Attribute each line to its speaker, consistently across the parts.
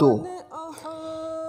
Speaker 1: 2,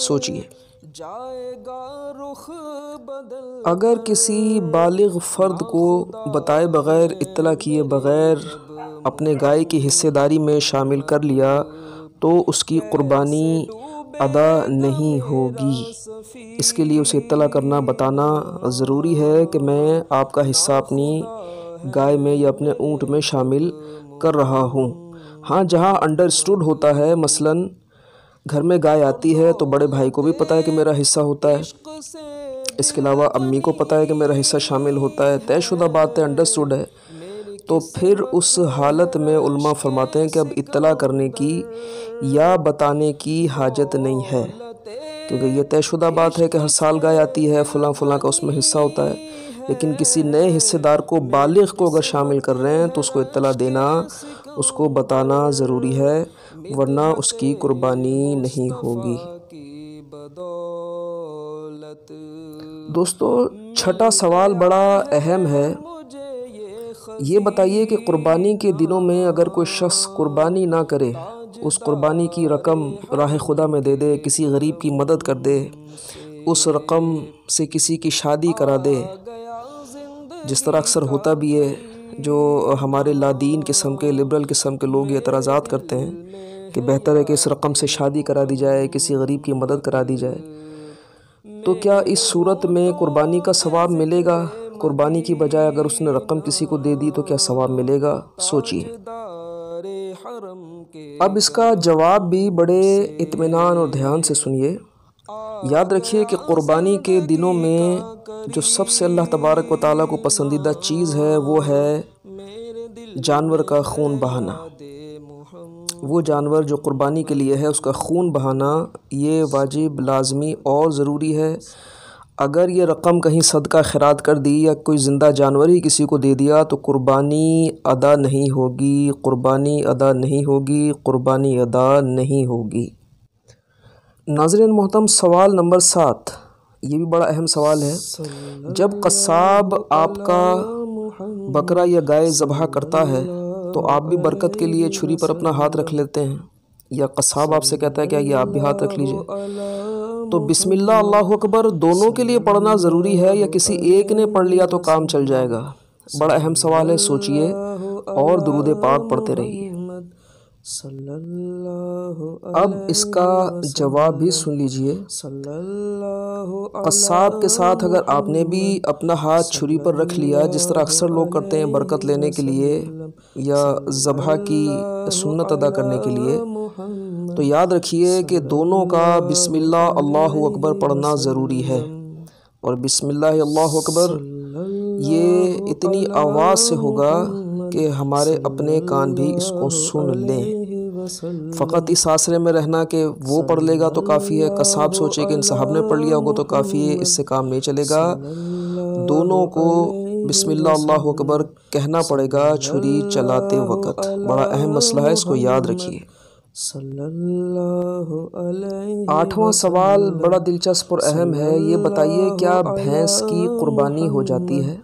Speaker 1: سوچئے۔ اگر کسی بالغ فرد کو بتائے بغیر، اطلاع کیے بغیر اپنے گائے کی حصہ داری میں شامل کر لیا تو اس کی قربانی ادا نہیں ہوگی۔ اس کے لیے اسے اطلاع کرنا، بتانا ضروری ہے کہ میں آپ کا حصہ اپنی گائے میں یا اپنے اونٹ میں شامل کر رہا ہوں۔ ہاں، جہاں انڈرسٹوڈ ہوتا ہے، مثلاً گھر میں گائے آتی ہے تو بڑے بھائی کو بھی پتہ ہے کہ میرا حصہ ہوتا ہے، اس کے علاوہ امی کو پتہ ہے کہ میرا حصہ شامل ہوتا ہے، طے شدہ بات ہے، انڈرسٹوڈ ہے، تو پھر اس حالت میں علماء فرماتے ہیں کہ اب اطلاع کرنے کی یا بتانے کی حاجت نہیں ہے، کیونکہ یہ طے شدہ بات ہے کہ ہر سال گائے آتی ہے، فلاں فلاں کا اس میں حصہ ہوتا ہے۔ لیکن کسی نئے حصے دار کو، بالغ کو اگر شامل کر رہے ہیں تو اس کو اطلاع دینا، اس کو بتانا ضروری ہے، ورنہ اس کی قربانی نہیں ہوگی۔ دوستو، چھٹا سوال بڑا اہم ہے۔ یہ بتائیے کہ قربانی کے دنوں میں اگر کوئی شخص قربانی نہ کرے، اس قربانی کی رقم راہ خدا میں دے دے، کسی غریب کی مدد کر دے، اس رقم سے کسی کی شادی کرا دے، جس طرح اکثر ہوتا بھی ہے، جو ہمارے لادین قسم کے، لبرل قسم کے لوگ یہ اعتراضات کرتے ہیں کہ بہتر ہے کہ اس رقم سے شادی کرا دی جائے، کسی غریب کی مدد کرا دی جائے، تو کیا اس صورت میں قربانی کا ثواب ملے گا؟ قربانی کی بجائے اگر اس نے رقم کسی کو دے دی تو کیا ثواب ملے گا؟ سوچئے۔ اب اس کا جواب بھی بڑے اطمینان اور دھیان سے سنیے۔ یاد رکھیے کہ قربانی کے دنوں میں جو سب سے اللہ تبارک و تعالیٰ کو پسندیدہ چیز ہے وہ ہے جانور کا خون بہانا۔ وہ جانور جو قربانی کے لیے ہے، اس کا خون بہانا یہ واجب، لازمی اور ضروری ہے۔ اگر یہ رقم کہیں صدقہ خیرات کر دی یا کوئی زندہ جانور ہی کسی کو دے دیا تو قربانی ادا نہیں ہوگی، قربانی ادا نہیں ہوگی، قربانی ادا نہیں ہوگی۔ ناظرین محترم، سوال نمبر 7، یہ بھی بڑا اہم سوال ہے۔ جب قصاب آپ کا بکرا یا گائے ذبح کرتا ہے تو آپ بھی برکت کے لیے چھری پر اپنا ہاتھ رکھ لیتے ہیں، یا قصاب آپ سے کہتا ہے کہ یہ آپ بھی ہاتھ رکھ لیجئے، تو بسم اللہ، اللہ اکبر دونوں کے لیے پڑھنا ضروری ہے یا کسی ایک نے پڑھ لیا تو کام چل جائے گا؟ بڑا اہم سوال ہے، سوچئے اور درود پاک پڑھتے رہیے۔ اب اس کا جواب بھی سن لیجئے۔ قصاب کے ساتھ اگر آپ نے بھی اپنا ہاتھ چھری پر رکھ لیا، جس طرح اکثر لوگ کرتے ہیں برکت لینے کے لیے یا ذبح کی سنت ادا کرنے کے لیے، تو یاد رکھیے کہ دونوں کا بسم اللہ، اللہ اکبر پڑھنا ضروری ہے۔ اور بسم اللہ اللہ اکبر یہ اتنی آواز سے ہوگا کہ ہمارے اپنے کان بھی اس کو سن لیں۔ فقط اس آسرے میں رہنا کہ وہ پڑھ لے گا تو کافی ہے، قصاب سوچے کہ ان صاحب نے پڑھ لیا ہوگا تو کافی ہے، اس سے کام نہیں چلے گا۔ دونوں کو بسم اللہ اللہ اکبر کہنا پڑے گا چھری چلاتے وقت۔ بڑا اہم مسئلہ ہے، اس کو یاد رکھیے۔ 8واں سوال بڑا دلچسپ اور اہم ہے۔ یہ بتائیے کیا بھینس کی قربانی ہو جاتی ہے؟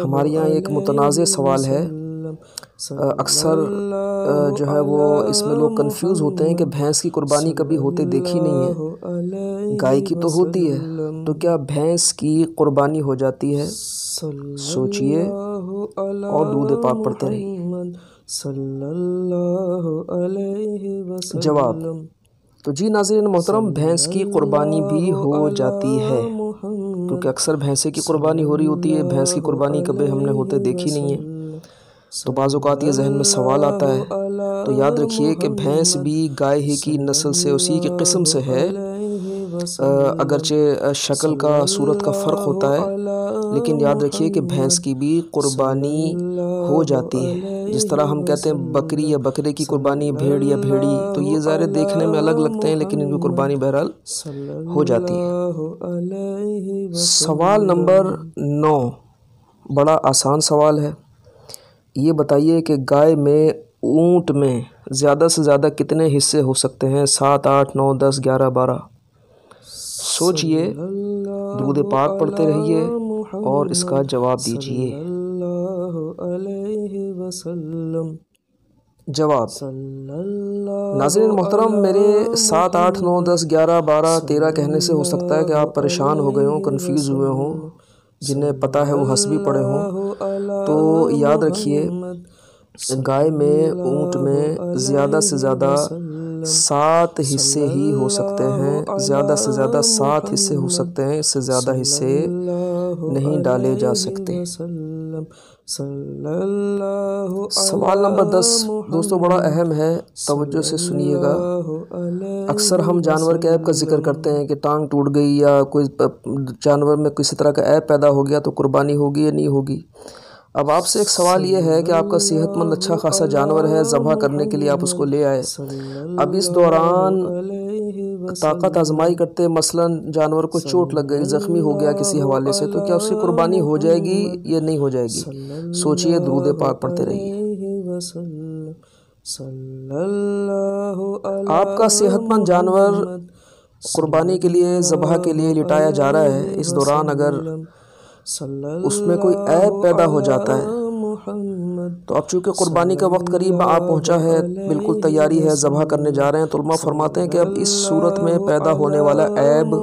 Speaker 1: ہمارے یہاں ایک متنازع سوال ہے، اکثر جو ہے وہ اس میں لوگ کنفیوز ہوتے ہیں کہ بھینس کی قربانی کبھی ہوتے دیکھی نہیں ہے، گائے کی تو ہوتی ہے، تو کیا بھینس کی قربانی ہو جاتی ہے؟ سوچئے اور درود پاک پڑھتے رہیے۔ جواب تو جی ناظرین محترم، بھینس کی قربانی بھی ہو جاتی ہے، کیونکہ اکثر بھینسے کی قربانی ہو رہی ہوتی ہے، بھینس کی قربانی کبھی ہم نے ہوتے دیکھی نہیں ہے، تو بعض اوقات یہ ذہن میں سوال آتا ہے، تو یاد رکھیے کہ بھینس بھی گائے ہی کی نسل سے، اسی کی قسم سے ہے، اگرچہ شکل کا، صورت کا فرق ہوتا ہے، لیکن یاد رکھیے کہ بھینس کی بھی قربانی ہو جاتی ہے۔ جس طرح ہم کہتے ہیں بکری یا بکرے کی قربانی، بھیڑ یا بھیڑی، تو یہ ظاہر دیکھنے میں الگ لگتے ہیں لیکن ان کی قربانی بہرحال ہو جاتی ہے۔ سوال نمبر 9 بڑا آسان سوال ہے۔ یہ بتائیے کہ گائے میں، اونٹ میں زیادہ سے زیادہ کتنے حصے ہو سکتے ہیں؟ 7، 8، 9، 10، 11، 12؟ سوچئے، درود پاک پڑھتے رہیے اور اس کا جواب دیجئے۔ جواب: ناظرین محترم، میرے 7 8 9 10 11 12 13 کہنے سے ہو سکتا ہے کہ آپ پریشان ہو گئے ہوں، کنفیوز ہوئے ہوں، جنہیں پتہ ہے وہ حسبی پڑھے ہوں۔ تو یاد رکھیے، گائے میں، اونٹ میں زیادہ سے زیادہ 7 حصے ہی ہو سکتے ہیں، زیادہ سے زیادہ 7 حصے ہو سکتے ہیں، اس سے زیادہ حصے نہیں ڈالے جا سکتے۔ سوال نمبر 10 دوستو بڑا اہم ہے، توجہ سے سنیے گا۔ اکثر ہم جانور کے عیب کا ذکر کرتے ہیں کہ ٹانگ ٹوٹ گئی یا کوئی جانور میں کسی طرح کا عیب پیدا ہو گیا تو قربانی ہوگی یا نہیں ہوگی۔ اب آپ سے ایک سوال یہ ہے کہ آپ کا صحت مند اچھا خاصا جانور ہے، ذبح کرنے کے لیے آپ اس کو لے آئے، اب اس دوران طاقت آزمائی کرتے مثلاً جانور کو چوٹ لگ گئی، زخمی ہو گیا کسی حوالے سے، تو کیا اس کی قربانی ہو جائے گی یا نہیں ہو جائے گی؟ سوچئے، درود پاک پڑھتے رہیے۔ آپ کا صحت مند جانور قربانی کے لیے، ذبح کے لیے لٹایا جا رہا ہے، اس دوران اگر اس میں کوئی عیب پیدا ہو جاتا ہے تو اب چونکہ قربانی کا وقت قریب آ پہنچا ہے، بالکل تیاری ہے، ذبح کرنے جا رہے ہیں، تو علماء فرماتے ہیں کہ اب اس صورت میں پیدا ہونے والا عیب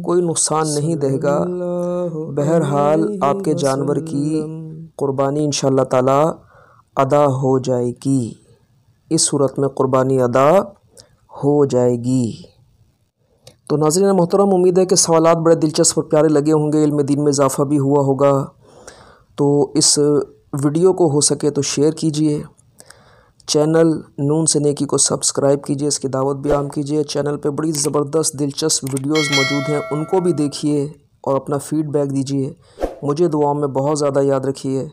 Speaker 1: کوئی نقصان نہیں دے گا، بہرحال آپ کے جانور کی قربانی انشاءاللہ تعالی ادا ہو جائے گی، اس صورت میں قربانی ادا ہو جائے گی۔ تو ناظرین محترم، امید ہے کہ سوالات بڑے دلچسپ اور پیارے لگے ہوں گے، علم دین میں اضافہ بھی ہوا ہوگا۔ تو اس ویڈیو کو ہو سکے تو شیئر کیجئے، چینل نون سے نیکی کو سبسکرائب کیجئے، اس کی دعوت بھی عام کیجئے۔ چینل پہ بڑی زبردست دلچسپ ویڈیوز موجود ہیں، ان کو بھی دیکھیے اور اپنا فیڈ بیک دیجئے۔ مجھے دعاؤں میں بہت زیادہ یاد رکھیے۔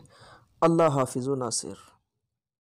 Speaker 1: اللہ حافظ و ناصر۔